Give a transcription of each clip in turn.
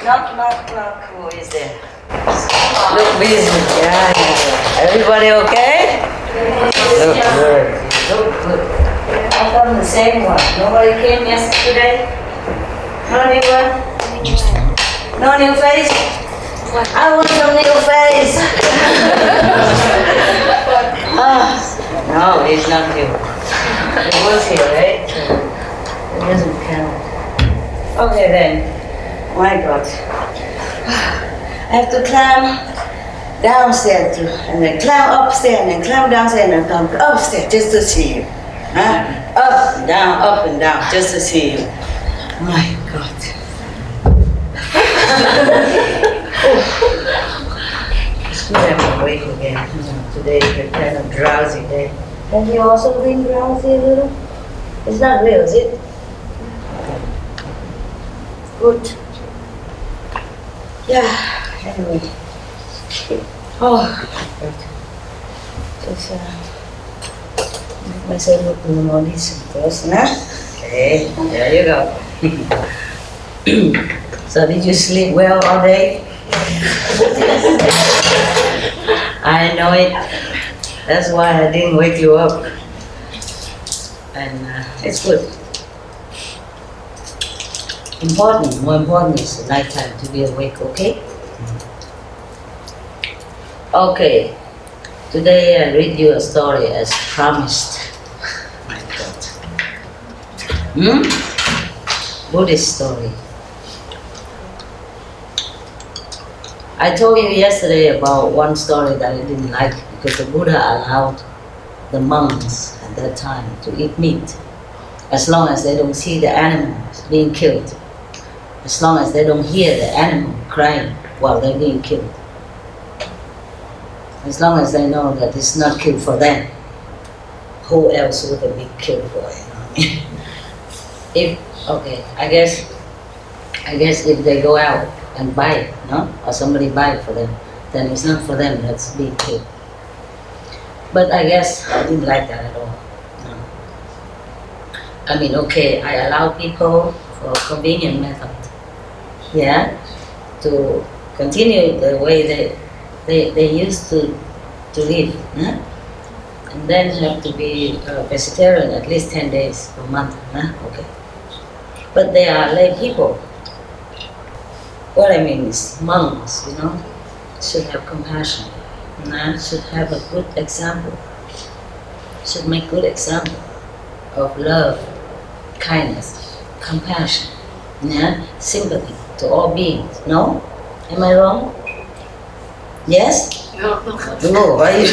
Not who is there? Look busy. Yeah. Everybody okay? Look good. Look good. How come the same one? Nobody came yesterday? No new one? No new face? I want some new face. No, he's not new. He was here, right? It doesn't count. Okay then. My God. I have to climb downstairs too, and then climb upstairs, and then climb downstairs, and then come upstairs just to see you. Huh? Up and down, just to see you. My God. It's good I'm awake again. Today is a kind of drowsy day. Have you also been drowsy a little? It's not real, is it? Good. Yeah, anyway. Oh, just make myself look more decent first, huh? Okay, there you go. So did you sleep well all day? I know it. That's why I didn't wake you up. And it's good. More important is the night time to be awake, okay? Okay, today I read you a story as promised. My God. Buddhist story. I told you yesterday about one story that I didn't like because the Buddha allowed the monks at that time to eat meat as long as they don't see the animals being killed. As long as they don't hear the animal crying while they're being killed. As long as they know that it's not killed for them, who else would it be killed for? I guess if they go out and buy it, no? Or somebody buy it for them, then it's not for them that's being killed. But I guess I didn't like that at all. No. I mean, okay, I allow people for a convenient method. Yeah, to continue the way they used to live, huh? And then have to be vegetarian at least 10 days per month, huh? Okay. But they are lay people. What I mean is monks, should have compassion, should have a good example, should make good example of love, kindness, compassion, sympathy to all beings. No? Am I wrong? Yes? No. No, why you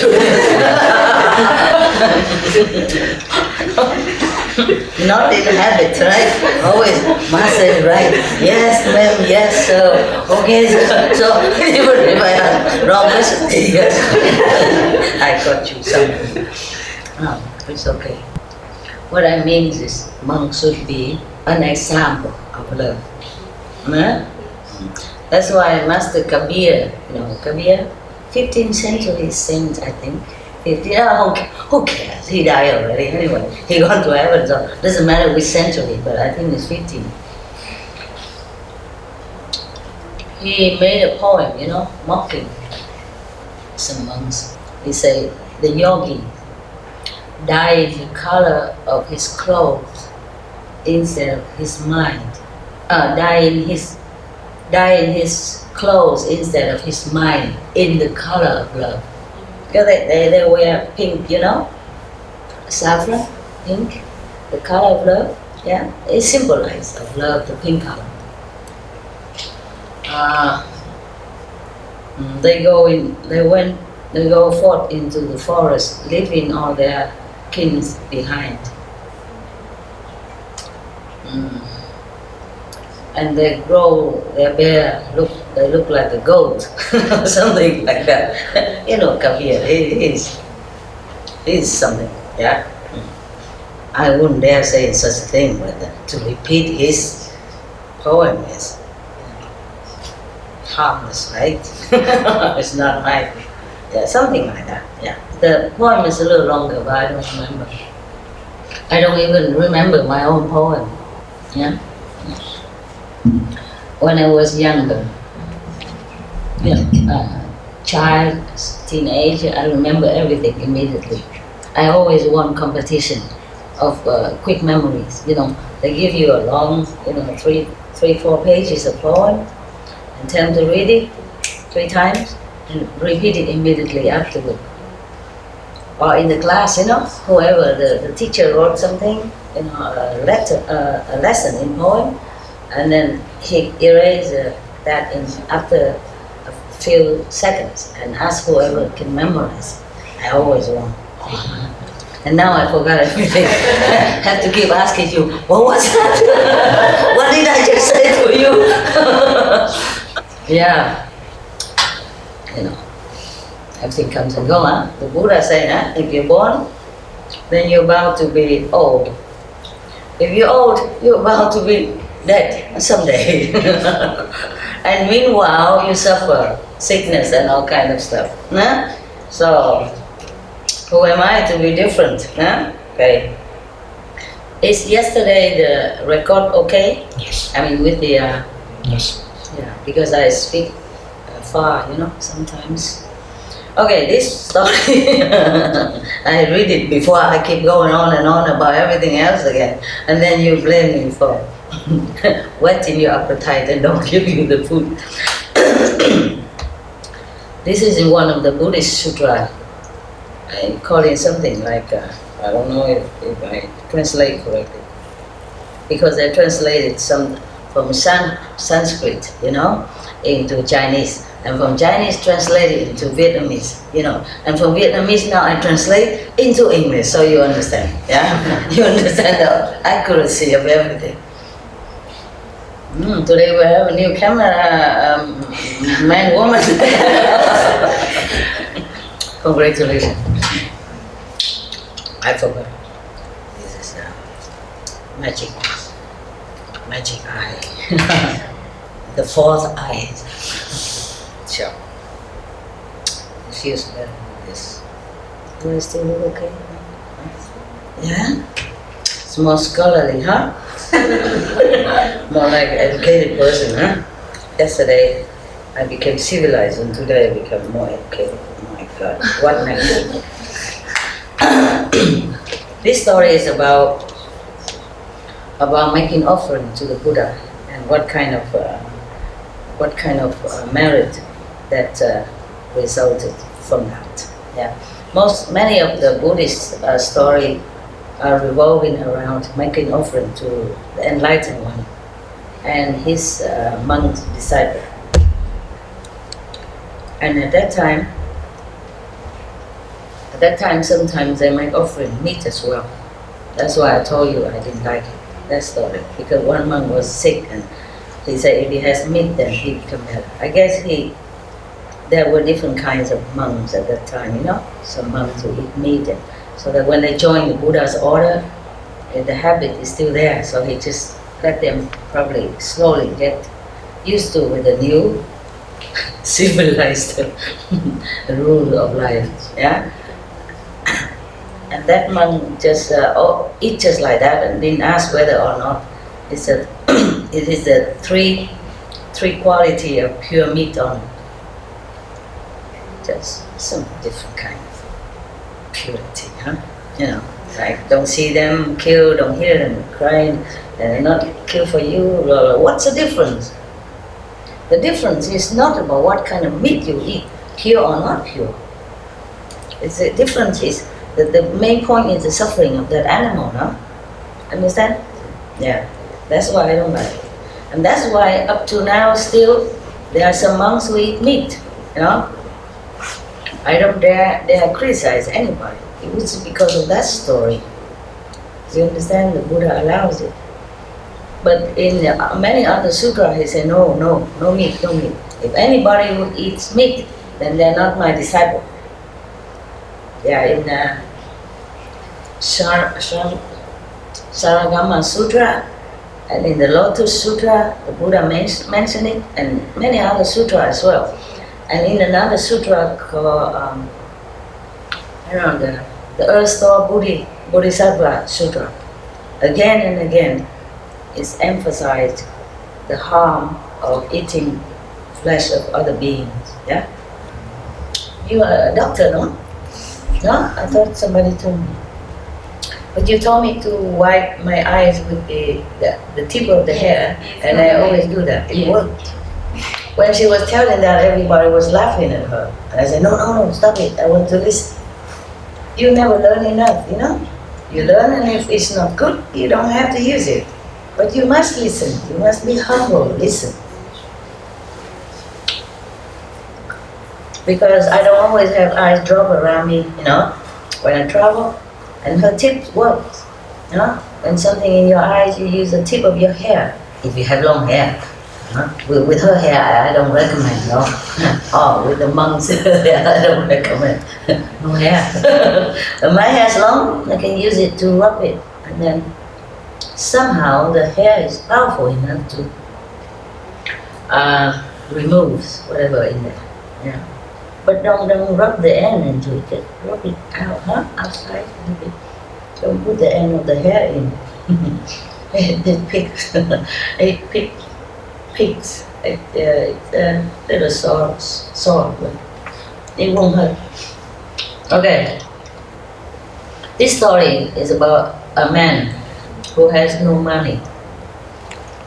not in habit, right? Always must say right. Yes, ma'am, yes, sir. Okay, so even if I have wrong recipe, yes. I got you something. No, it's okay. What I mean is monks should be an example of love. That's why Master Kabir, Kabir, 15th century saint, I think. 15, who cares? He died already anyway. He gone to heaven, so it doesn't matter which century, but I think it's 15. He made a poem, mocking some monks. He said, the yogi dyed the color of his clothes instead of his mind. Dyeing his clothes instead of his mind in the color of love. Because they wear pink, saffron, pink, the color of love. Yeah, it symbolizes of love, the pink color. They go forth into the forest, leaving all their kins behind. And they grow their bear, they look like a goat, or something like that. Kabir, he's something, yeah. I wouldn't dare say such a thing, but to repeat his poem is harmless, right? It's not right. Yeah, something like that, yeah. The poem is a little longer, but I don't remember. I don't even remember my own poem, yeah. when I was younger, child, teenager, I remember everything immediately. I always won competition of quick memories. They give you a long, 3-4 pages of poem, and tell them to read it 3 times and repeat it immediately afterward. Or in the class, whoever the teacher wrote something, a lesson in poem, and then he erased that after a few seconds and asked whoever can memorize it. I always won. And now I forgot everything. I have to keep asking you, what was that? What did I just say to you? Yeah. Everything comes and goes, huh? The Buddha said, if you're born, then you're bound to be old. If you're old, you're bound to be dead someday. And meanwhile, you suffer sickness and all kind of stuff. Huh? So, who am I to be different? Huh? Okay. Is yesterday the record okay? Yes. I mean, with the... Yes. Yeah, because I speak far, sometimes. Okay, this story, I read it before I keep going on and on about everything else again. And then you blame me for whetting your appetite and don't give you the food. This is in one of the Buddhist sutra. I call it something like, I don't know if I translate correctly. Because I translated some from Sanskrit, into Chinese. And from Chinese translated into Vietnamese, And from Vietnamese now I translate into English, so you understand, yeah? You understand the accuracy of everything. Today we have a new camera, man, woman. Congratulations. I forgot. This is magic eye. The 4th eye. Sure. It feels better than this. Do I still look okay? Yeah? It's more scholarly, huh? More like an educated person, huh? Yesterday I became civilized and today I become more educated. Oh my God, what next? This story is about making offering to the Buddha and what kind of merit that resulted from that. Yeah, many of the Buddhist story are revolving around making offering to the enlightened one and his monk disciple. And at that time, sometimes they make offering meat as well. That's why I told you I didn't like it, that story, because one monk was sick and he said if he has meat, then he become better. I guess there were different kinds of monks at that time, Some monks who eat meat, and so that when they join the Buddha's order, the habit is still there. So he just let them probably slowly get used to with the new civilized rule of life. Yeah. And that monk just eat just like that and didn't ask whether or not it is the three quality of pure meat on it. Just some different kind of purity, huh? Like don't see them kill, don't hear them crying, and not kill for you. Blah, blah. What's the difference? The difference is not about what kind of meat you eat, pure or not pure. The difference is that the main point is the suffering of that animal, no? Understand? Yeah. That's why I don't like it. And that's why up to now still there are some monks who eat meat, I don't dare criticize anybody. It was because of that story. You understand? The Buddha allows it. But in many other sutras he said, no meat, no meat. If anybody who eats meat, then they're not my disciple. Yeah, in Saragama Sutra, and in the Lotus Sutra, the Buddha mentioned it, and many other sutras as well. And in another sutra called, the Earth Store Bodhisattva Sutra, again and again, it's emphasized the harm of eating flesh of other beings. Yeah? You are a doctor, no? No? I thought somebody told me. But you told me to wipe my eyes with the tip of the hair, and I always do that. It worked. When she was telling that, everybody was laughing at her. And I said, no, stop it. I want to listen. You never learn enough, you know? You learn, and if it's not good, you don't have to use it. But you must listen. You must be humble. Listen. Because I don't always have eyes drop around me, you know, when I travel. And her tip works, you know. When something in your eyes, you use the tip of your hair. If you have long hair, you know? With her hair, I don't recommend, no. Oh, with the monks' hair, I don't recommend. No hair. When my hair's long, I can use it to rub it, and then somehow the hair is powerful enough to remove whatever in there. Yeah. But don't rub the end into it. Just rub it out, outside a little bit. Don't put the end of the hair in. It picks. It picks. It's a little sore, but it won't hurt. Okay. This story is about a man who has no money.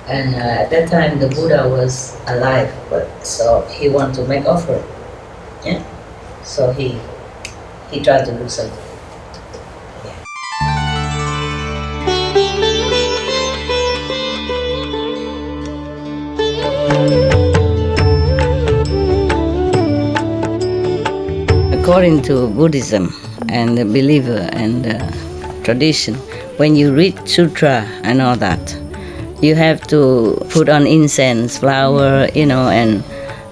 And at that time the Buddha was alive, but so he wanted to make offering. Yeah, so he tried to do something. Yeah. According to Buddhism and the believer and the tradition, when you read sutra and all that, you have to put on incense, flower, you know, and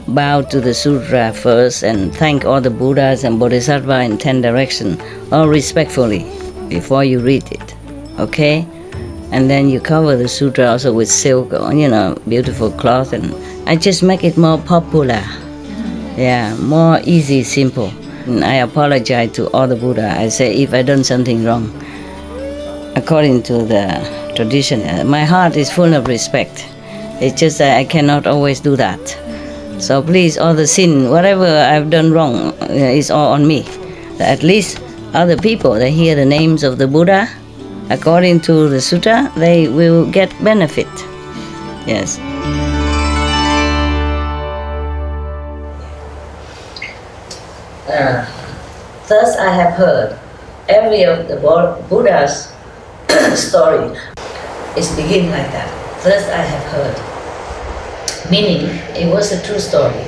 bow to the sutra first and thank all the Buddhas and Bodhisattva in 10 directions, all respectfully, before you read it, okay? And then you cover the sutra also with silk, or, you know, beautiful cloth, and I just make it more popular. Yeah, more easy, simple. And I apologize to all the Buddha. I say if I done something wrong, according to the tradition, my heart is full of respect. It's just that I cannot always do that. So please, all the sin, whatever I've done wrong, is all on me. At least other people, they hear the names of the Buddha, according to the sutta, they will get benefit. Yes. Thus I have heard every of the Buddha's story is begin like that. Thus I have heard. Meaning, it was a true story.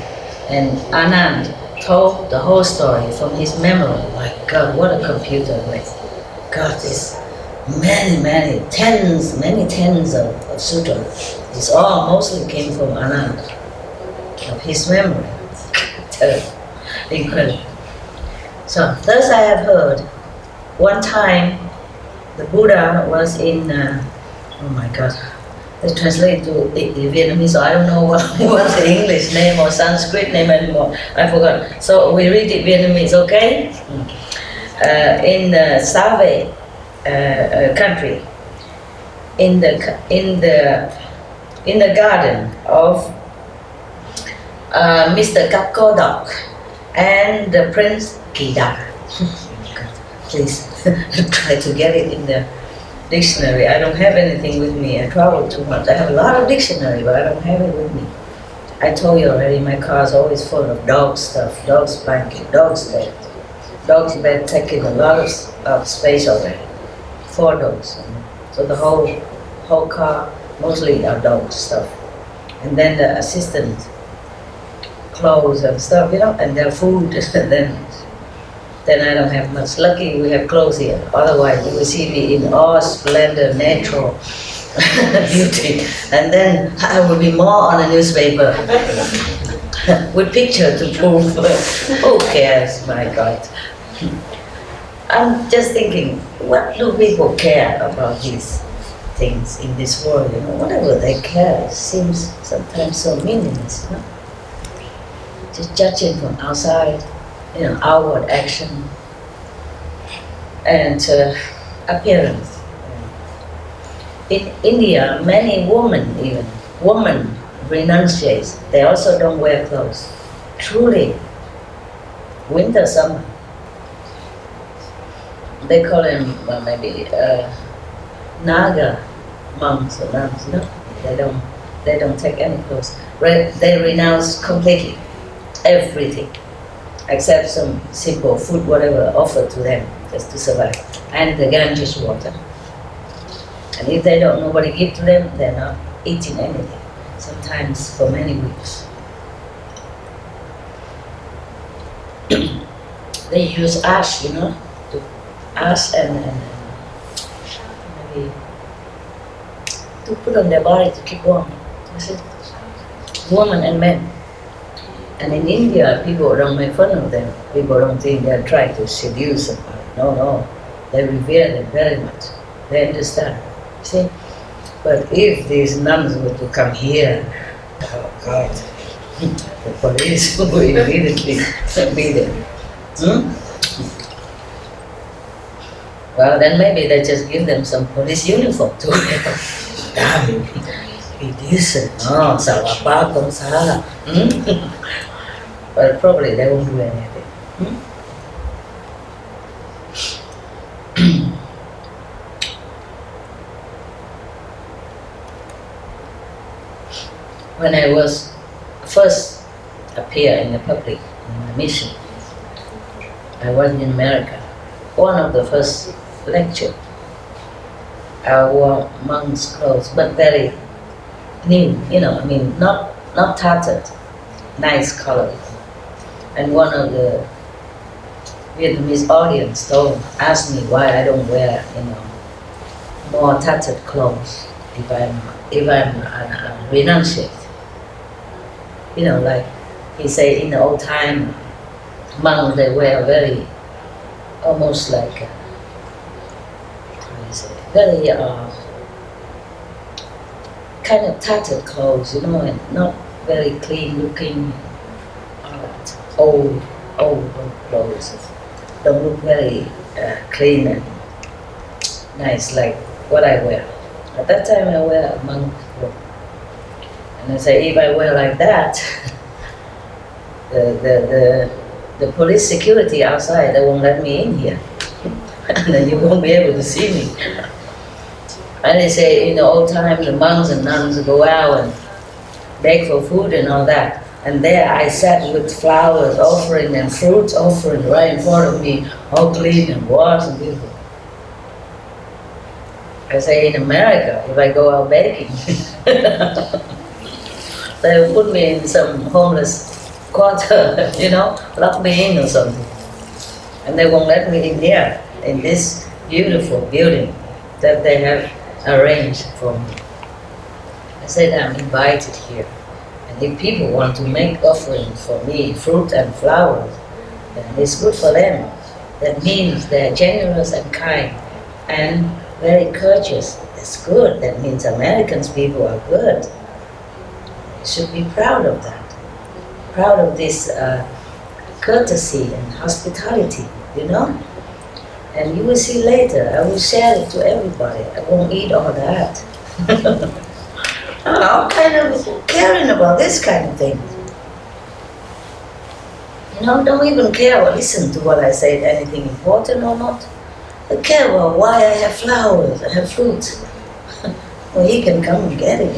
And Anand told the whole story from his memory. My God, what a computer. Like, God, this many tens of sutras. This all mostly came from Anand, of his memory. Incredible. So, thus I have heard, one time the Buddha was in, oh my God, they translate to the Vietnamese, so I don't know what's the English name or Sanskrit name anymore. I forgot. So we read it Vietnamese, okay? In the Save country, in the garden of Mr. Kapkodok and the Prince Kida. Please try to get it in the dictionary. I don't have anything with me. I travel too much. I have a lot of dictionary, but I don't have it with me. I told you already, my car is always full of dog stuff, dog's blanket, dog's bed. Dog's bed taking a lot of space already. 4 dogs. So the whole car, mostly are dog stuff. And then the assistant clothes and stuff, you know, and their food, then I don't have much. Lucky we have clothes here. Otherwise, you will see me in all splendor, natural beauty. And then I will be more on a newspaper with picture to prove. Who cares, my God? I'm just thinking, what do people care about these things in this world? You know, whatever they care seems sometimes so meaningless. You know? Just judging from outside. You know, outward action and appearance. In India, many women renunciates. They also don't wear clothes. Truly, winter, summer. They call them maybe Naga monks or nuns. No, they don't take any clothes. They renounce completely everything, except some simple food, whatever offered to them just to survive, and the Ganges water. And if they don't, nobody give to them, they're not eating anything. Sometimes for many weeks. They use ash, to ash and maybe to put on their body to keep warm. That's it. Women and men. And in India, people don't make fun of them. People don't think they're trying to seduce somebody. No. They revere them very much. They understand. See? But if these nuns were to come here, oh God, the police will immediately be there. Well, then maybe they just give them some police uniform to wear. Be decent. No, salapa không sa. But probably they won't do anything. When I was first appear in the public in my mission, I was in America. One of the first lecture, I wore monk's clothes, but very new, not tattered, nice color. And one of the Vietnamese audience asked me why I don't wear, more tattered clothes if I'm renunciate. Like he said, in the old time, monks they wear very, almost like, very kind of tattered clothes, and not very clean looking, old clothes. Don't look very clean and nice like what I wear. At that time I wear a monk robe. And I say, if I wear like that, the police security outside, they won't let me in here. And then you won't be able to see me. And they say, in the old time, the monks and nuns go out and beg for food and all that. And there I sat with flowers offering and fruits offering right in front of me, all clean and washed and beautiful. I say, in America, if I go out begging, they will put me in some homeless quarter, lock me in or something. And they won't let me in here, in this beautiful building that they have arranged for me. I said, I'm invited here. And if people want to make offerings for me, fruit and flowers, then it's good for them. That means they're generous and kind and very courteous. That's good. That means Americans people are good. You should be proud of that. Proud of this courtesy and hospitality, And you will see later, I will share it to everybody. I won't eat all that. I'm kind of caring about this kind of thing. Don't even care or listen to what I say, anything important or not. I care about why I have flowers, I have fruits. Well, he can come and get it,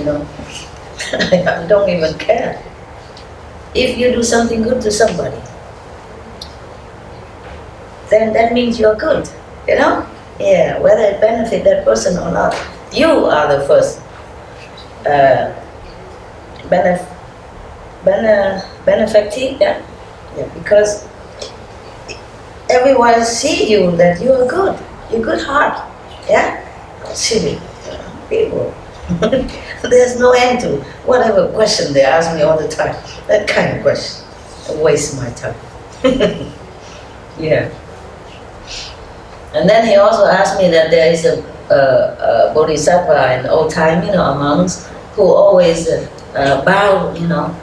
I don't even care. If you do something good to somebody, then that means you're good, Yeah, whether it benefits that person or not, you are the first benefactor, yeah, because everyone see you that you are good, you're good heart, yeah, silly people. There's no end to whatever question they ask me all the time. That kind of question, I waste my time. Yeah. And then he also asked me that there is a bodhisattva in the old time, monks who always bow,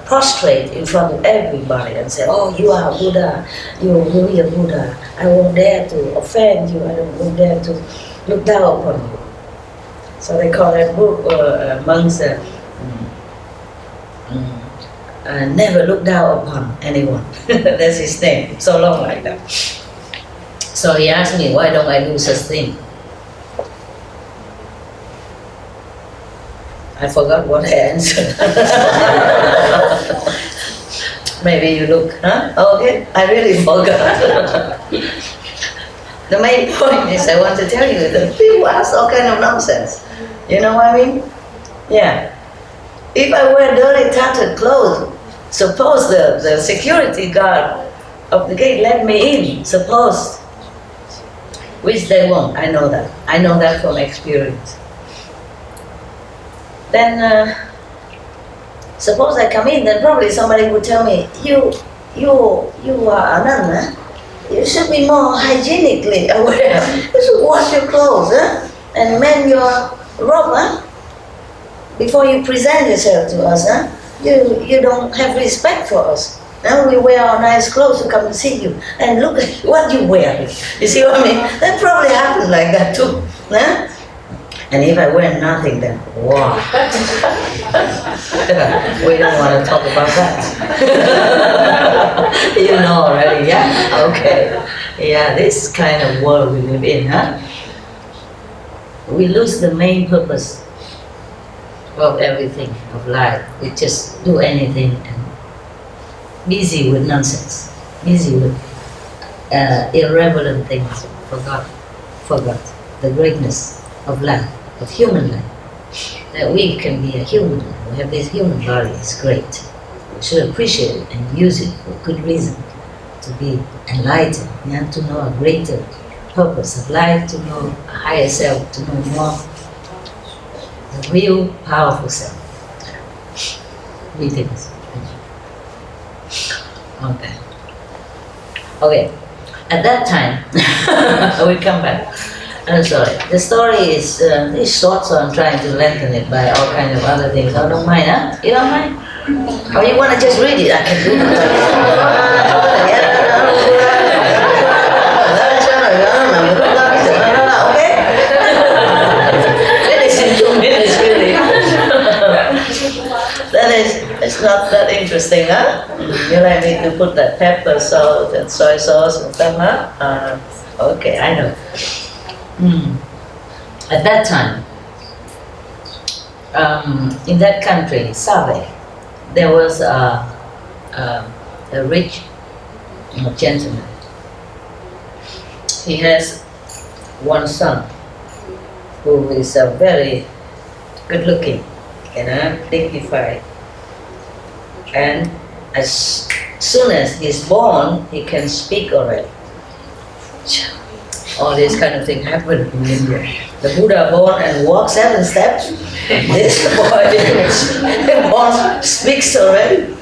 prostrate in front of everybody and say, oh, you are Buddha, you're really a Buddha. I won't dare to offend you, I won't dare to look down upon you. So they call that monks never look down upon anyone. That's his name. So long like that. So he asked me, why don't I do such thing? I forgot what I answered. Maybe you look, huh? Okay, I really forgot. The main point is I want to tell you that people ask all kind of nonsense. You know what I mean? Yeah. If I wear dirty, tattered clothes, suppose the security guard of the gate let me in, suppose. Which they won't, I know that. I know that from experience. Then, suppose I come in, then probably somebody would tell me, you are a nun, huh? You should be more hygienically aware. You should wash your clothes, huh? And mend your robe, huh? Before you present yourself to us, huh? You don't have respect for us. Now we wear our nice clothes to come to see you, and look at what you wear. You see what I mean? That probably happened like that too, huh? And if I wear nothing, then wow. We don't want to talk about that. You know already, yeah? Okay. Yeah, this kind of world we live in, huh? We lose the main purpose of everything, of life. We just do anything and busy with nonsense, busy with irrelevant things, forgot the greatness of life, of human life. That we can be a human, we have this human body, it's great. We should appreciate it and use it for good reason, to be enlightened, and to know a greater purpose of life, to know a higher self, to know more the real powerful self. Greetings. Okay. At that time, we come back. I'm sorry. The story is short, so I'm trying to lengthen it by all kinds of other things. I don't mind, huh? You don't mind? Or you want to just read it? I can do it. Okay? Finish in 2 minutes, really. It's not that interesting, huh? You like me to put that pepper, salt, and soy sauce and stuff, huh? Okay, I know. At that time, in that country, Save, there was a rich gentleman. He has one son who is very good looking, dignified. And as soon as he's born, he can speak already. All this kind of thing happened in India. The Buddha born and walked 7 steps. This boy born speaks already.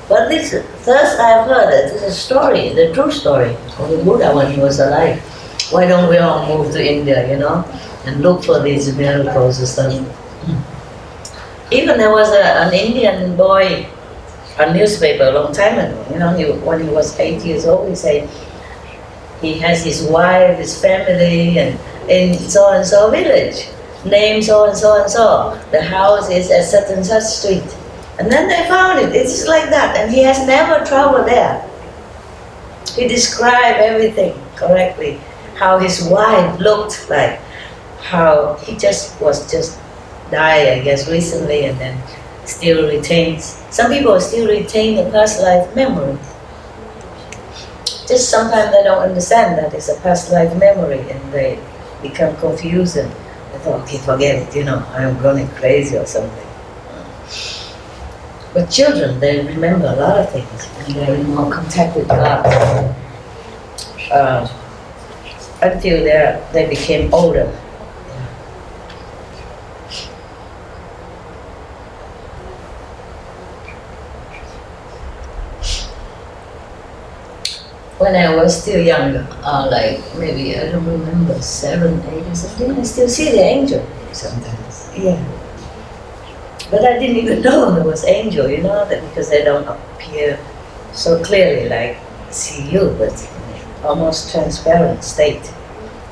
But first I have heard that this is a story, the true story of the Buddha when he was alive. Why don't we all move to India, and look for these miracles and stuff? Even there was an Indian boy, a newspaper a long time ago, when he was 8 years old, he said he has his wife, his family, and in so-and-so village, name so-and-so. The house is at such and such street. And then they found it, it's just like that, and he has never traveled there. He described everything correctly, how his wife looked like, how he was just died, I guess, recently, and then still retains. Some people still retain the past life memory. Just sometimes they don't understand that it's a past life memory, and they become confused and they thought, okay, forget it, I'm going crazy or something. But children, they remember a lot of things, and they're in more contact with God until they became older. When I was still younger, like maybe, I don't remember, 7, 8 or something, I still see the angel sometimes. Yeah. But I didn't even know there was angel, that because they don't appear so clearly like see you, but almost transparent state.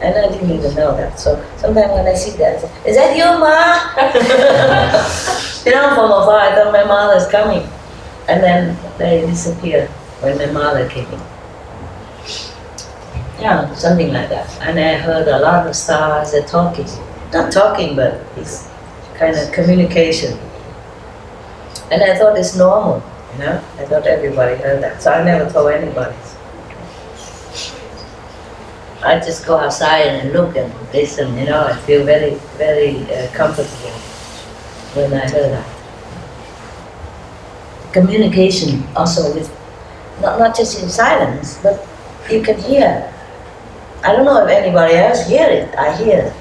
And I didn't even know that. So sometimes when I see that, I say, is that you, Ma? You know, from afar, I thought my mother's coming. And then they disappeared when my mother came in. Yeah, something like that. And I heard a lot of stars that talking. Not talking, but it's kind of communication. And I thought it's normal, you know. I thought everybody heard that. So I never told anybody. I just go outside and look and listen, you know. I feel very, very comfortable when I heard that. Communication also with, not just in silence, but you can hear. I don't know if anybody else hear it. I hear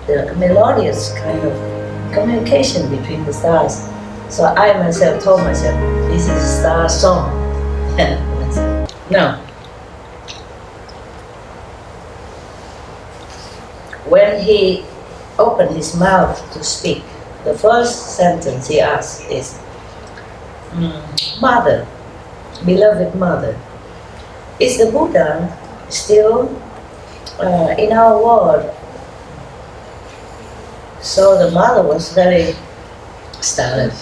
the melodious kind of communication between the stars. So I myself told myself, this is a star song. Now, when he opened his mouth to speak, the first sentence he asked is, Mother, beloved Mother, is the Buddha still in our world? So the mother was very startled.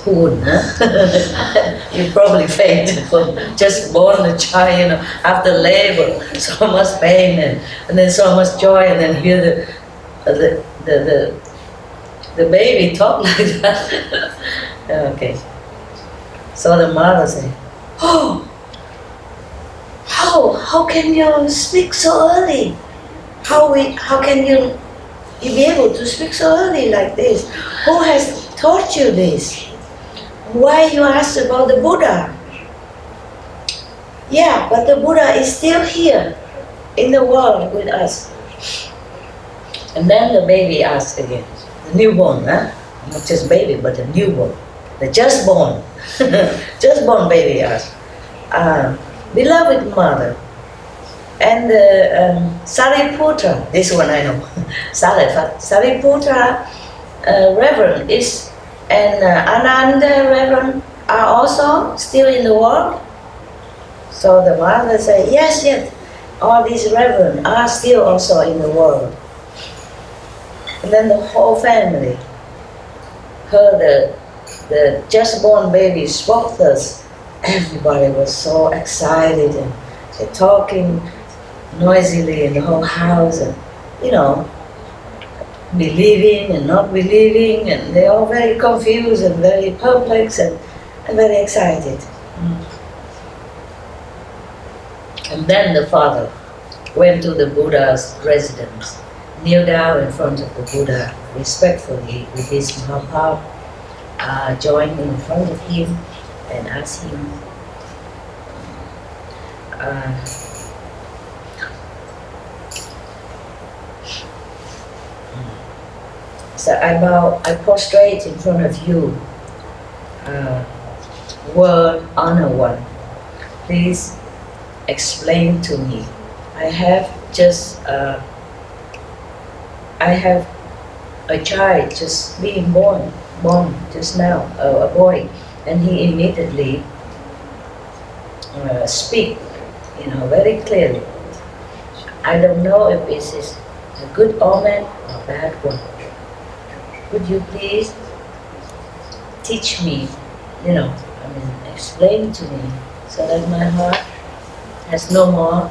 You probably fainted from just born a child, you know, after labor, so much pain and then so much joy, and then hear the baby talk like that. Okay. So the mother said, "Oh, how can you speak so early? How can you be able to speak so early like this? Who has taught you this? Why you ask about the Buddha?" Yeah, but the Buddha is still here in the world with us. And then the baby asked again, the newborn, not just baby, but the newborn, the just born, just born baby asked, beloved mother, and Sariputra, this one I know, Sariputra Reverend is, and Ananda Reverend are also still in the world? So the mother said, yes, all these Reverend are still also in the world. And then the whole family heard the just born baby spoke thus. Everybody was so excited and they're talking noisily in the whole house, and you know, believing and not believing, and they're all very confused and very perplexed and very excited. And then the father went to the Buddha's residence, kneeled down in front of the Buddha respectfully with his Mahaprabhu, joined in front of him and asked him, so I prostrate in front of you, world honor one. Please explain to me. I have a child just being born just now, a boy, and he immediately speak, very clearly. I don't know if this is a good omen or a bad one. Would you please teach me, explain to me, so that my heart has no more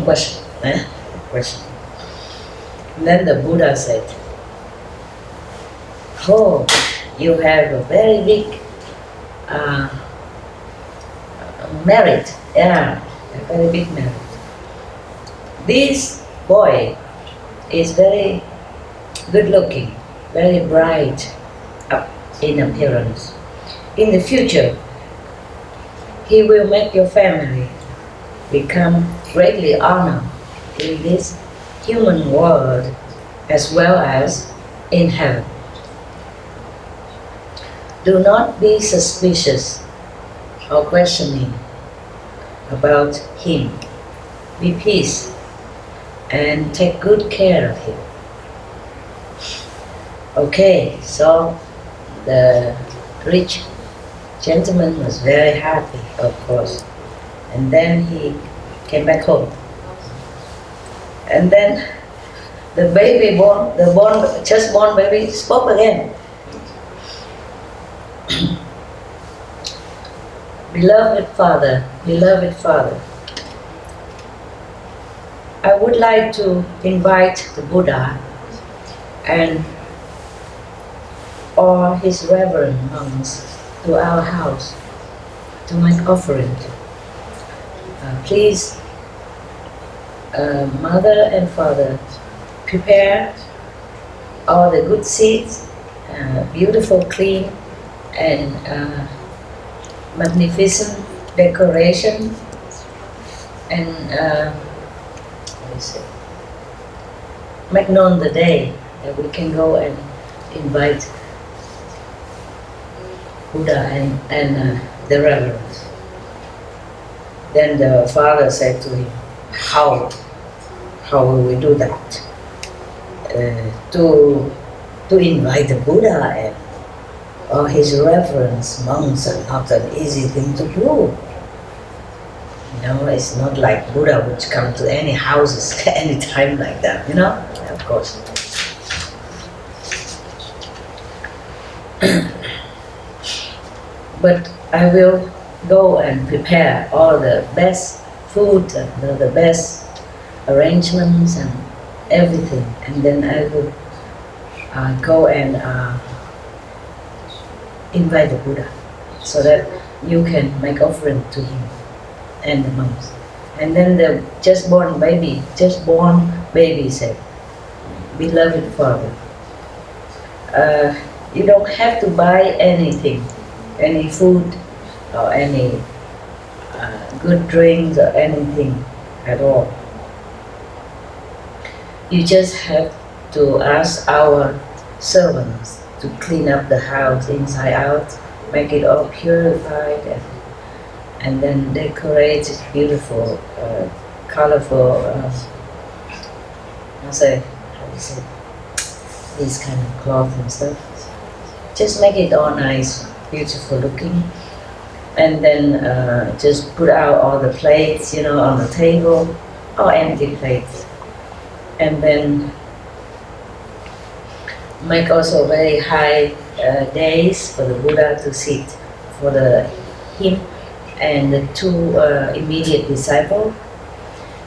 question. And then the Buddha said, "Oh, you have a very big merit. Yeah, a very big merit. This boy is very good looking, very bright in appearance. In the future, he will make your family become greatly honored in this human world as well as in heaven. Do not be suspicious or questioning about him. Be peace and take good care of him." Okay, so the rich gentleman was very happy, of course, and then he came back home. And then The baby born, just born baby spoke again. Beloved Father, I would like to invite the Buddha and all his reverend monks to our house to make offering. Please, Mother and Father, prepare all the good seeds, beautiful, clean, and magnificent decoration, and make known the day that we can go and invite Buddha and the reverends. Then the father said to him, how will we do that? To invite the Buddha and all his reverends, monks, are not an easy thing to do. You know, it's not like Buddha would come to any houses any time like that, you know? Of course. But I will go and prepare all the best food and the best arrangements and everything, and then I will go and invite the Buddha so that you can make offering to him and the monks. And then the just born baby said, Beloved Father, you don't have to buy anything, any food or any good drinks or anything at all. You just have to ask our servants to clean up the house inside out, make it all purified, and then decorate it beautiful, colorful, these kind of cloth and stuff. Just make it all nice, beautiful looking, and then just put out all the plates, you know, on the table, or empty plates, and then make also very high days for the Buddha to sit, for him and the two immediate disciples.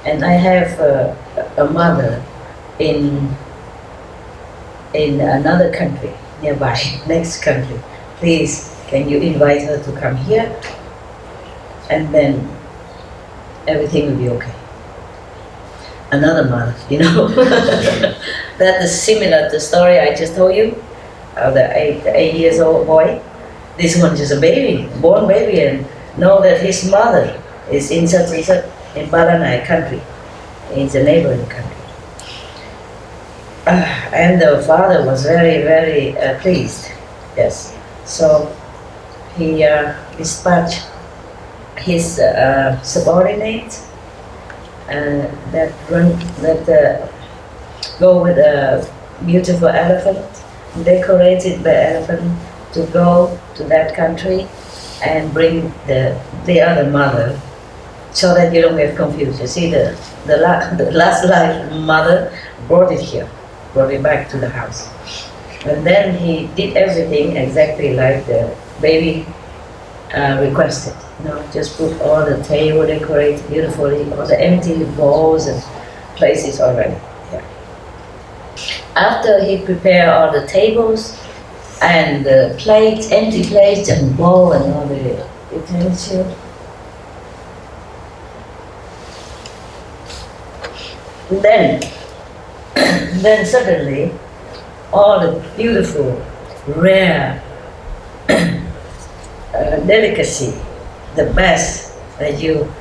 And I have a mother in another country nearby, next country. Please, can you invite her to come here? And then everything will be okay. Another mother, you know. That is similar to the story I just told you of the 8 years old boy. This one is a baby, born baby, and know that his mother is in such and such in Baranai country. It's a neighboring country. And the father was very, very pleased. Yes. So he dispatched his subordinates that go with a beautiful elephant, decorated the elephant to go to that country and bring the other mother, so that you don't get confused. You see, the last life mother brought it here, brought it back to the house. And then he did everything exactly like the baby requested. You know, just put all the table decorated beautifully, all the empty bowls and places already. Yeah. After he prepared all the tables and the plates, empty plates and bowl and all the utensils, then suddenly all the beautiful, rare delicacy, the best that you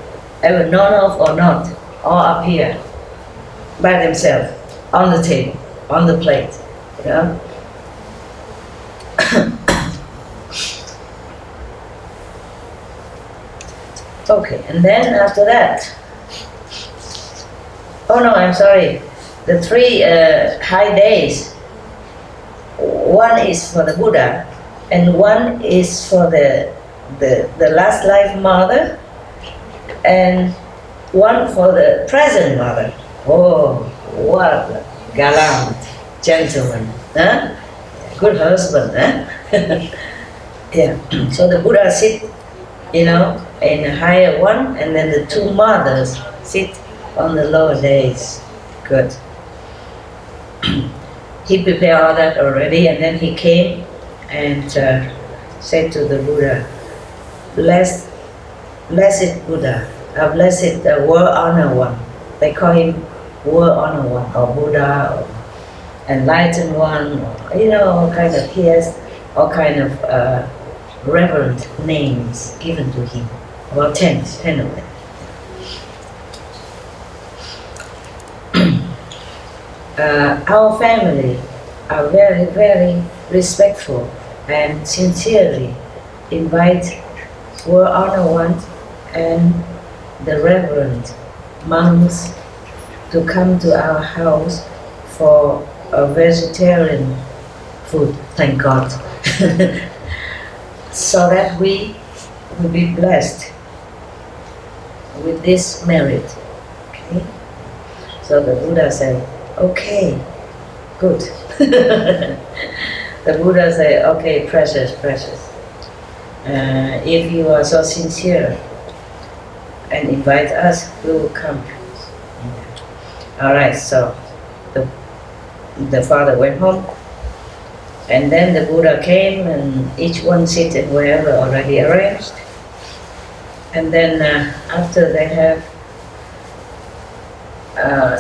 ever known of or not, all appear by themselves on the table, on the plate, you know. Okay, and then after that, oh no, I'm sorry, the three high days, one is for the Buddha, and one is for the last life mother, and one for the present mother. Oh, what a gallant, gentleman, huh? Good husband, huh? Yeah. So the Buddha sit, in a higher one, and then the two mothers sit on the lower days. Good. He prepared all that already, and then he came and said to the Buddha, Blessed Buddha, blessed World Honor One. They call him World Honor One, or Buddha, or Enlightened One, or, all kind of, he has all kind of reverent names given to him, about 10 of them. Our family are very, very respectful and sincerely invite World Honor One and the reverend monks to come to our house for a vegetarian food, thank God, so that we will be blessed with this merit. Okay? So the Buddha said, okay, good. The Buddha said, okay, precious. If you are so sincere and invite us, we will come. Alright, so the father went home, and then the Buddha came, and each one seated wherever already arranged. And then after they have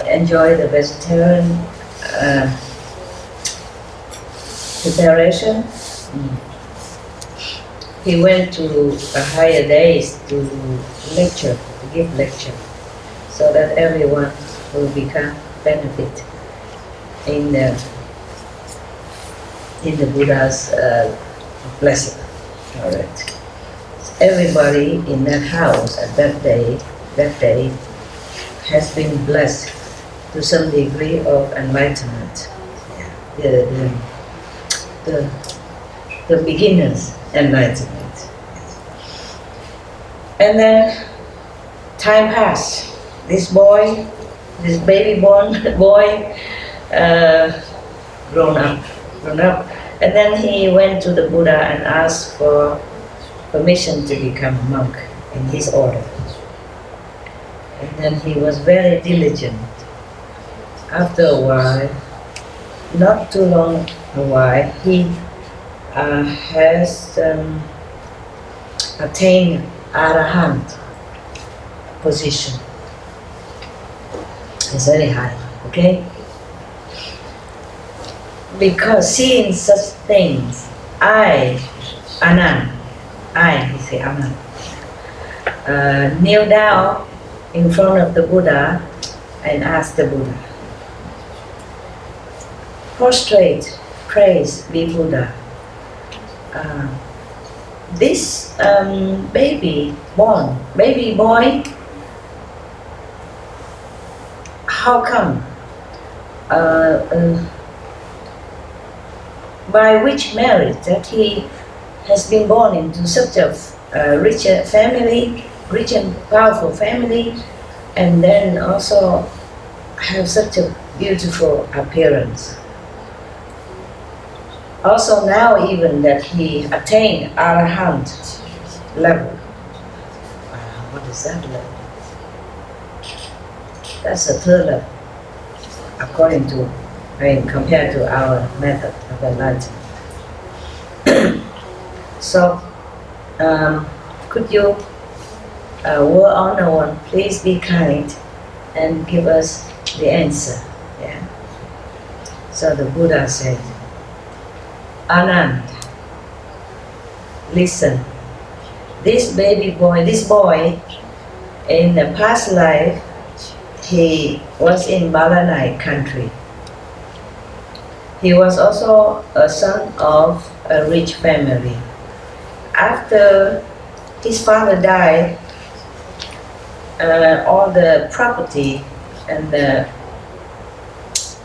enjoyed the vegetarian preparation, he went to a higher days to give lecture, so that everyone will become benefit in the Buddha's blessing. All right. Everybody in that house at that day has been blessed to some degree of enlightenment. The beginner's enlightenment. And then time passed. This baby born boy, grown up. And then he went to the Buddha and asked for permission to become a monk in his order. And then he was very diligent. After a while, not too long a while, he has attained Arahant position. It's very high, okay? Because seeing such things, he say Anand, kneel down in front of the Buddha and asked the Buddha, prostrate, praise be Buddha. This baby boy, how come? By which merit that he has been born into such a rich family, rich and powerful family, and then also have such a beautiful appearance. Also now even that he attained Arahant level. What is that level? That's the third level, according to, compared to our method of enlightenment. So, could you, World Honor One, please be kind and give us the answer? Yeah. So the Buddha said, Anand, listen. This boy, in the past life, he was in Balanai country. He was also a son of a rich family. After his father died, all the property and the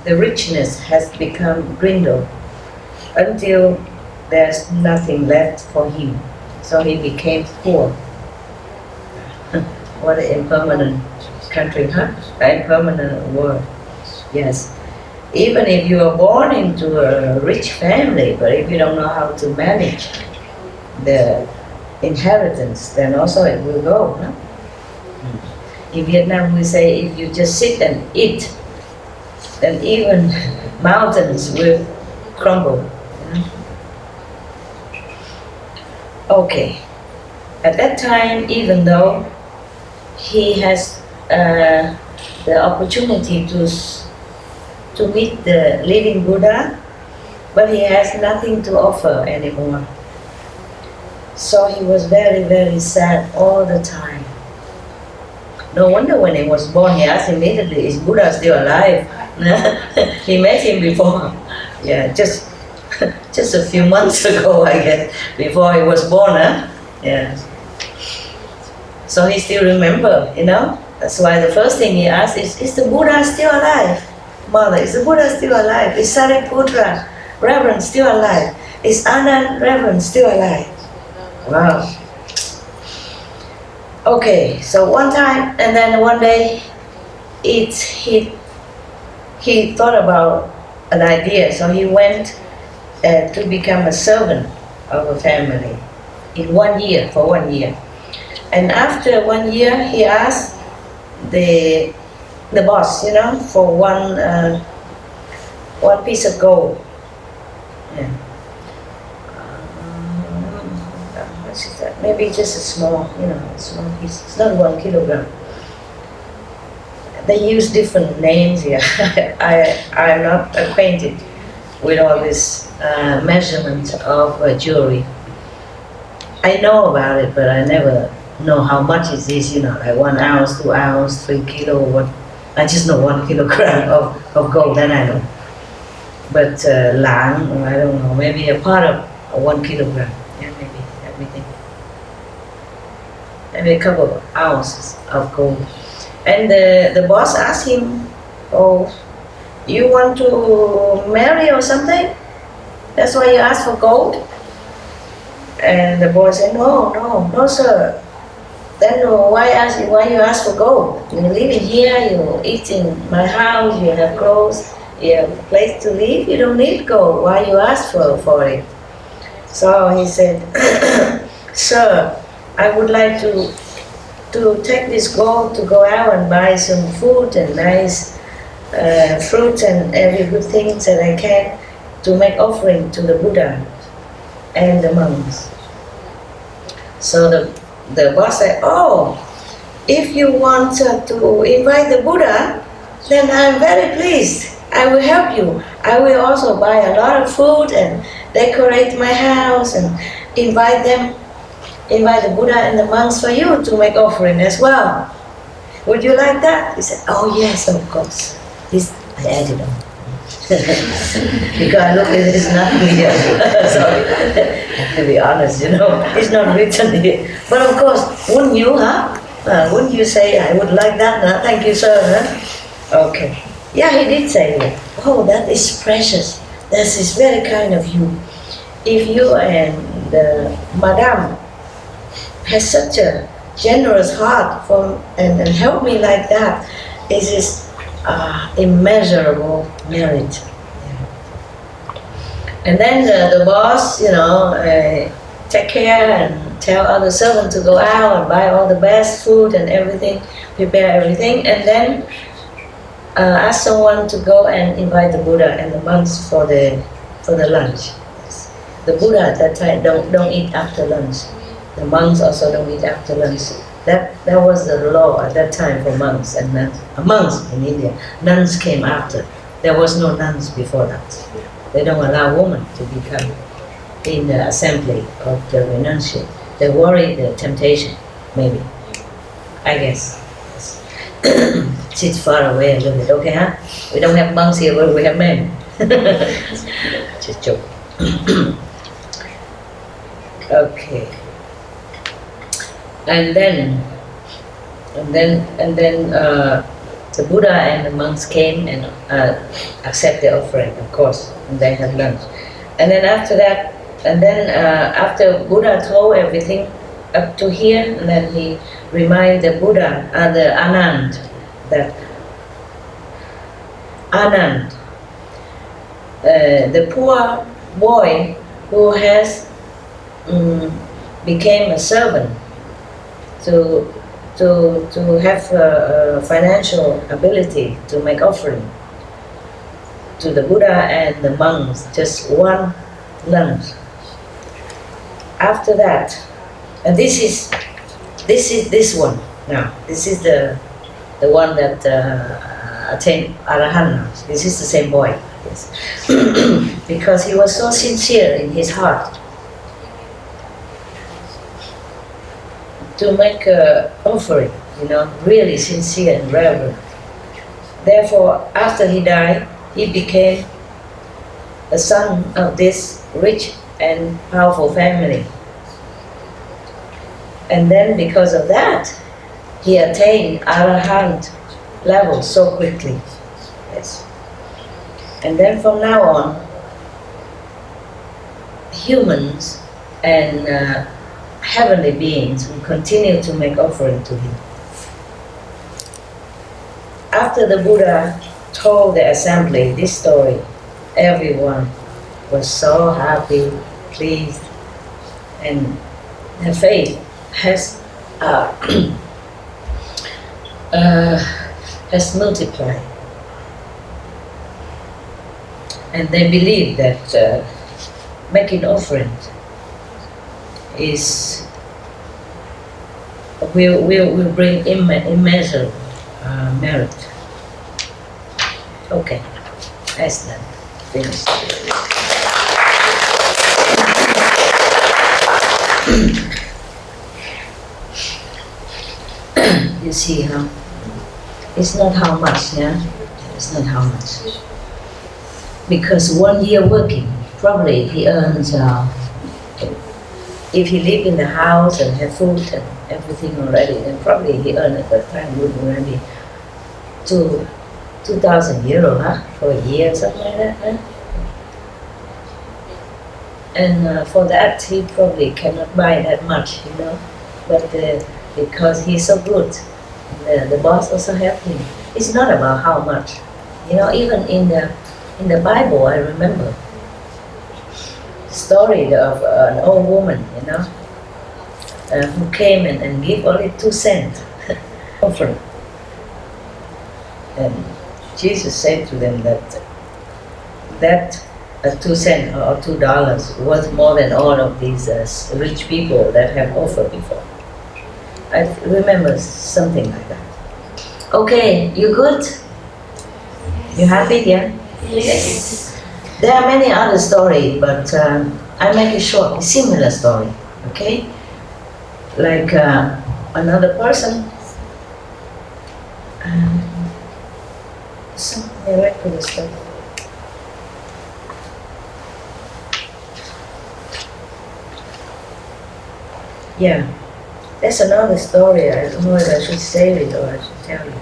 richness has become dwindled until there's nothing left for him. So he became poor. What an impermanent country, huh? An impermanent world. Yes. even if you are born into a rich family, but if you don't know how to manage the inheritance, then also it will go. No? In Vietnam we say if you just sit and eat, then even mountains will crumble. Okay. At that time, even though he has the opportunity to meet the living Buddha, but he has nothing to offer anymore. So he was very, very sad all the time. No wonder when he was born, he asked immediately, is Buddha still alive? He met him before. Yeah, just a few months ago, I guess, before he was born, huh? Yeah. So he still remember, you know. That's why the first thing he asked is the Buddha still alive? Mother, is the Buddha still alive? Is Sariputra, Reverend, still alive? Is Anand, Reverend, still alive? Wow. Okay, so one time, and then one day, he thought about an idea, so he went to become a servant of a family in 1 year, for 1 year. And after 1 year, he asked the boss, you know, for one piece of gold. Yeah. What is that? Maybe just a small, you know, small piece. It's not 1 kilogram. They use different names here. I'm not acquainted with all this measurement of jewelry. I know about it, but I never know how much it is, you know, like 1 ounce, 2 ounce, 3 kilo, what. I just know 1 kilogram of gold, that I know. But lang, I don't know, maybe a part of 1 kilogram. Yeah, maybe, let me think. Maybe a couple of ounces of gold. And the boss asked him, oh, you want to marry or something? That's why you asked for gold? And the boy said, no, sir. Then why you ask for gold? You live in here, you eat in my house, you have clothes, you have a place to live, you don't need gold. Why you ask for it? So he said, sir, I would like to take this gold to go out and buy some food and nice fruit and every good things that I can to make offering to the Buddha and the monks. So the boss said, oh, if you want to invite the Buddha, then I'm very pleased. I will help you. I will also buy a lot of food and decorate my house and invite the Buddha and the monks for you to make offering as well. Would you like that? He said, oh yes, of course. This I added on. Because look, it's not here. Sorry, I have to be honest, you know. It's not written here. But of course, wouldn't you, huh? Wouldn't you say, I would like that, huh? Thank you, sir, huh? Okay. Yeah, he did say that. Oh, that is precious. That is very kind of you. If you and Madame has such a generous heart and help me like that, it is immeasurable merit. And then the boss, you know, take care and tell other servants to go out and buy all the best food and everything, prepare everything, and then ask someone to go and invite the Buddha and the monks for the lunch. The Buddha at that time don't eat after lunch. The monks also don't eat after lunch. That was the law at that time for monks and nuns. Monks in India. Nuns came after. There was no nuns before that. They don't allow women to become in the assembly of the renunciate. They worry the temptation, maybe. I guess. Sit far away a little bit, okay, huh? We don't have monks here, but we have men. Just joke. Okay. And then the Buddha and the monks came and accept the offering, of course, and they had lunch. And then after that, after Buddha told everything up to here, and then he reminded the Buddha, the Anand, that Anand, the poor boy who has became a servant to have financial ability to make offering to the Buddha and the monks, just one lunch. After that, and this is this one now. This is the one that attained Arahant. This is the same boy, yes. Because he was so sincere in his heart to make an offering, really sincere and reverent. Therefore, after he died, he became the son of this rich and powerful family. And then because of that, he attained Arahant level so quickly. Yes. And then from now on, humans and heavenly beings will continue to make offering to him. After the Buddha told the assembly this story, everyone was so happy, pleased, and their faith has multiplied. And they believe that making offerings will bring immeasurable merit. Okay, that's done. Finished. You see how it's not how much, yeah? It's not how much. Because 1 year working, probably he earns, if he live in the house and have food and everything already, then probably he earned at that time would already 2,000 euro, for a year, something like that, huh? And for that he probably cannot buy that much, But because he's so good, the boss also helped him. It's not about how much, Even in the Bible, I remember the story of an old woman, who came and gave only 2 cents offering. And Jesus said to them that 2 cents or $2 was more than all of these rich people that have offered before. I remember something like that. Okay, you good? You happy, yeah? Yes. There are many other stories, but I make it short. Similar story, okay? Like another person, some miraculous stuff. Yeah, that's another story. I don't know if I should say it or I should tell you.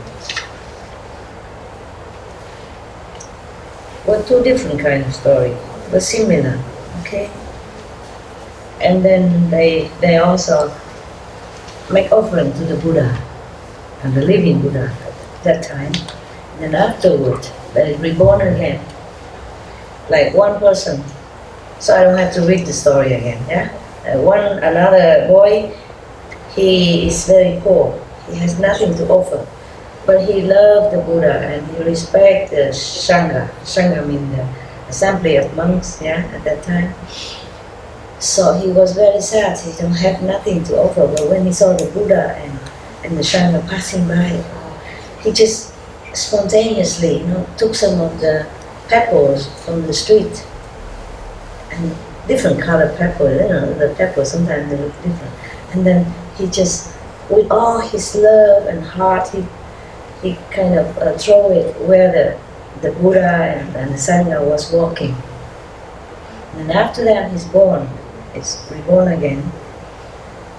Well, 2 different kinds of stories, but similar, okay? And then they also make offering to the Buddha, and the living Buddha at that time. And then afterward, they reborn again, like one person. So I don't have to read the story again, yeah? Another boy, he is very poor. He has nothing to offer. But he loved the Buddha and he respected the Sangha. Sangha means the assembly of monks, at that time. So he was very sad. He don't have nothing to offer. But when he saw the Buddha and the Sangha passing by, he just spontaneously, took some of the pebbles from the street. And different colored pebbles, the pebbles sometimes they look different. And then he just, with all his love and heart, he kind of throw it where the Buddha and the Sangha was walking. And after that he's reborn again.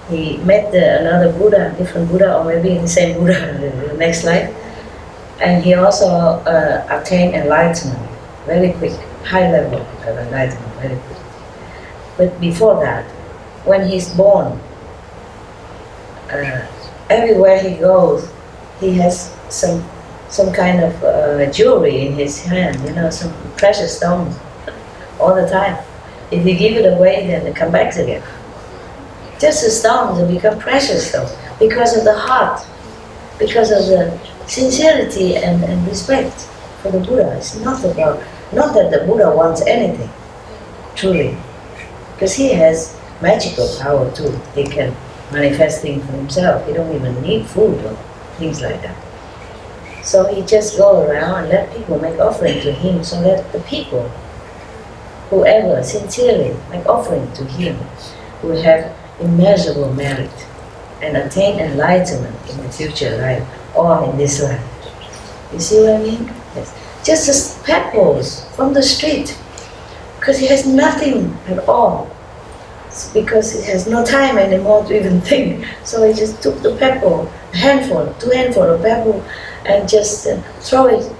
He met another Buddha, different Buddha, or maybe the same Buddha in the next life. And he also attained enlightenment very quick, high level of enlightenment very quick. But before that, when he's born, everywhere he goes, he has some kind of jewelry in his hand, some precious stones. all the time. If you give it away, then it comes back again. Just the stones will become precious stones because of the heart, because of the sincerity and respect for the Buddha. It's not that the Buddha wants anything, truly, because he has magical power too. He can manifest things for himself. He don't even need food or things like that. So he just go around and let people make offering to him, so that the people, whoever sincerely make offering to him, will have immeasurable merit and attain enlightenment in the future life or in this life. You see what I mean? Yes. Just as pebbles from the street, because he has nothing at all. It's because he has no time anymore to even think. So he just took the pebble, a handful, 2 handfuls of pebble, and just throw it,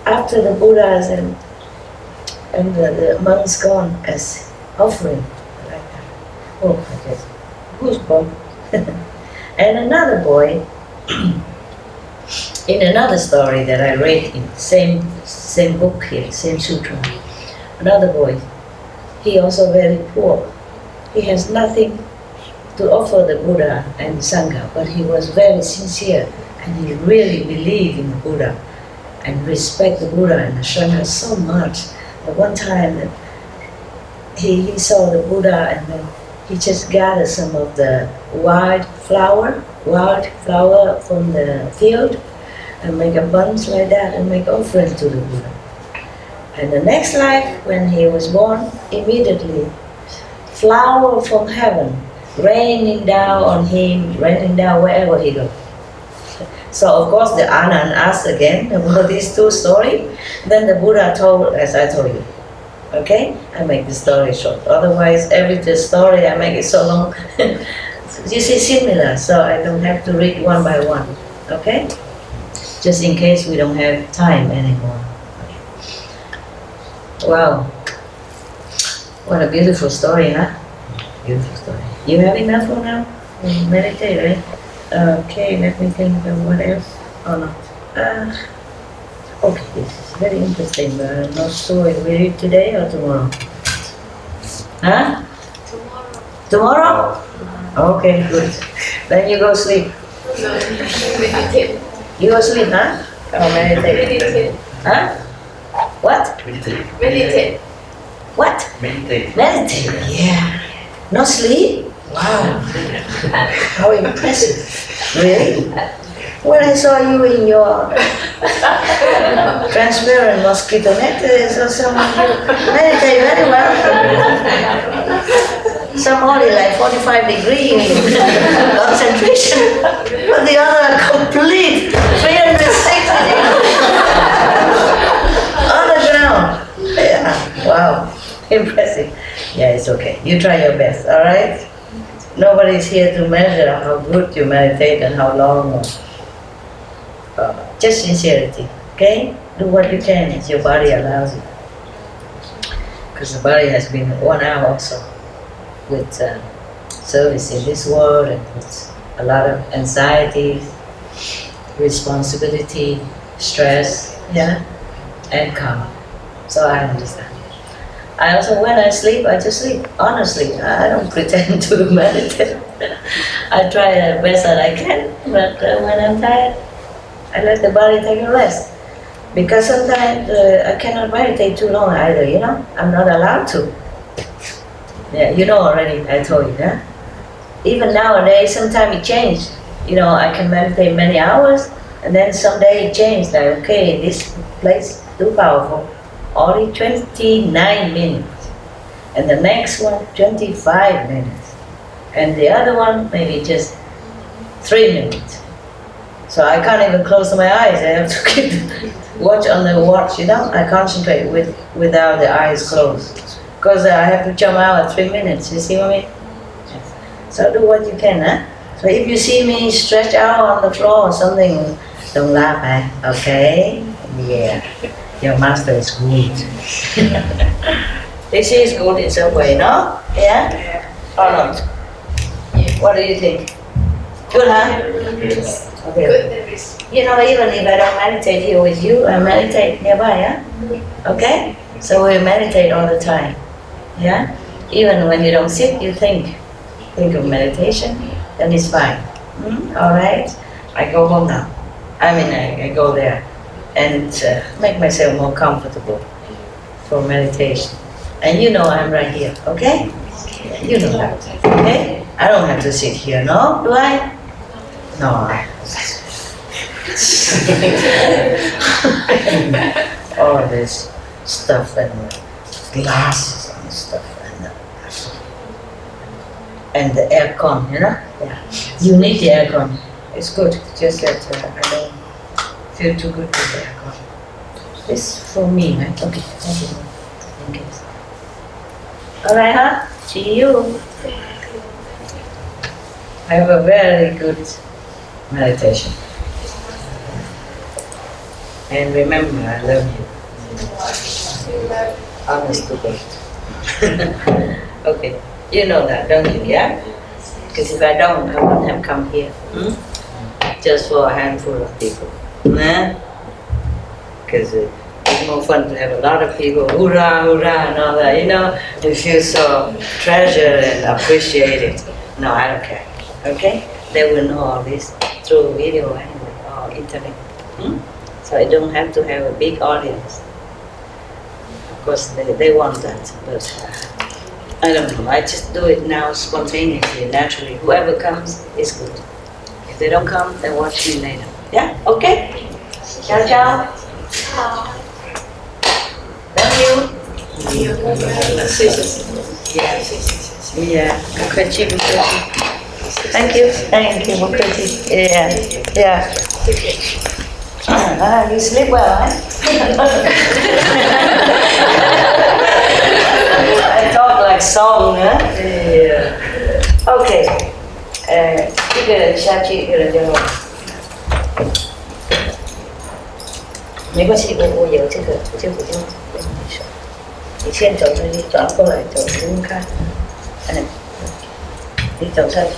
after the Buddhas and the monks gone as offering. Like that. Oh, I guess. Goosebumps. And another boy, in another story that I read in same book here, same sutra, another boy, he also very poor. He has nothing to offer the Buddha and Sangha, but he was very sincere and he really believed in the Buddha and respect the Buddha and the Sangha so much. At one time he saw the Buddha and then he just gathered some of the wild flower from the field and make a bunch like that and make offering to the Buddha. And the next life, when he was born, immediately flower from heaven raining down on him, raining down wherever he goes. So of course the Anand asked again about these 2 stories. Then the Buddha told, as I told you. Okay? I make the story short. Otherwise, every story I make it so long. You see, similar, so I don't have to read one by one. Okay? Just in case we don't have time anymore. Wow. What a beautiful story, huh? Beautiful story. You have enough for now? Meditate, right? Okay, let me think of what else or not. Okay, this is very interesting, but I'm not sure if we read today or tomorrow. Huh? Tomorrow? Okay, good. Then you go sleep. Meditate. You go sleep, huh? Or meditate? Meditate. Huh? What? Meditate. What? Meditate. Meditate, yeah. Not sleep? Wow. How impressive. Really? When I saw you in your transparent mosquito net, I saw someone you meditate very well. Some only like 45 degree concentration, but the other complete 360 degrees on the ground. Yeah, wow, impressive. Yeah, it's okay. You try your best, all right? Nobody's here to measure how good you meditate and how long. Just sincerity, okay? Do what you can as your body allows you. Because the body has been worn out also with service in this world and with a lot of anxiety, responsibility, stress, yeah, and karma. So I understand. I also, when I sleep, I just sleep. Honestly, I don't pretend to meditate. I try the best that I can, but when I'm tired, I let the body take a rest. Because sometimes I cannot meditate too long either, I'm not allowed to. Yeah, you know already, I told you, huh? Even nowadays, sometimes it changes. I can meditate many hours, and then someday it changes, like, okay, this place too powerful. Only 29 minutes. And the next one, 25 minutes. And the other one, maybe just 3 minutes. So I can't even close my eyes. I have to keep watch on the watch, I concentrate without the eyes closed. Because I have to jump out at 3 minutes, you see what I mean? Yes. So do what you can, huh? So if you see me stretch out on the floor or something, don't laugh, okay? Yeah. Your master is good. This is good in some way, no? Yeah? Or not? Yeah. What do you think? Good, huh? Yes. Okay. Good. Even if I don't meditate here with you, I meditate nearby, huh? Okay? So we meditate all the time. Yeah? Even when you don't sit, you think of meditation, then it's fine. Alright? I go home now. I go there and make myself more comfortable for meditation. And you know I'm right here, okay? You know that, okay? I don't have to sit here, no? Do I? No. All this stuff and glasses and stuff and the aircon, you know? Yeah. You need the aircon. It's good. Just that I don't feel too good with the aircon. It's for me, right? Okay. Thank you. Thank you. All right, huh? See you. Have a very good meditation. And remember, I love you. Honest to God. Okay. You know that, don't you? Yeah? Because if I don't, I wouldn't have come here. Just for a handful of people. Nah? Because it's more fun to have a lot of people, hoorah, hoorah, and all that, you know? You feel so treasured and appreciated. No, I don't care. Okay? They will know all this through video or internet. So I don't have to have a big audience. Of course, they want that, but I don't know. I just do it now spontaneously, naturally. Whoever comes is good. If they don't come, then watch me later. Yeah? Okay? Ciao, ciao. Love you. Yeah. Thank you. Yeah. You sleep well, huh? I talk like song, huh? Yeah. Okay. 这个下去一个人就好。没关系，我有这个，我就跟你说，你先走出去，转过来走，不用看。你走上去。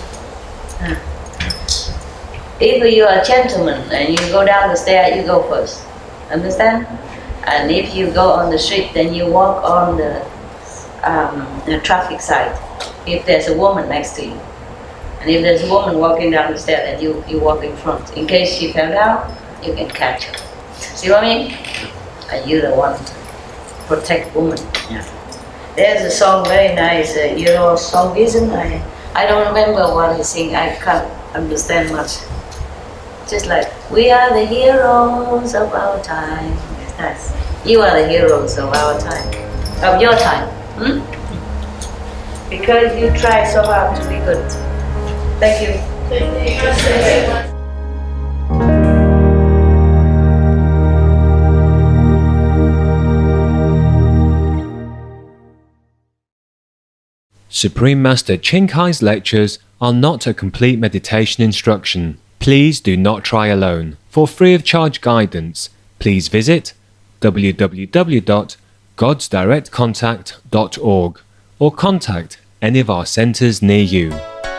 If you are a gentleman and you go down the stair, you go first. Understand? And if you go on the street, then you walk on the traffic side. If there's a woman next to you. And if there's a woman walking down the stair, then you walk in front. In case she fell down, you can catch her. See what I mean? And you're the one to protect women. Yeah. There's a song, very nice, Euro song, isn't it? I don't remember what he sing. I can't understand much. Just like, we are the heroes of our time. Nice. You are the heroes of our time. Of your time. Because you try so hard to be good. Thank you. Supreme Master Ching Kai's lectures are not a complete meditation instruction. Please do not try alone. For free of charge guidance, please visit www.godsdirectcontact.org or contact any of our centers near you.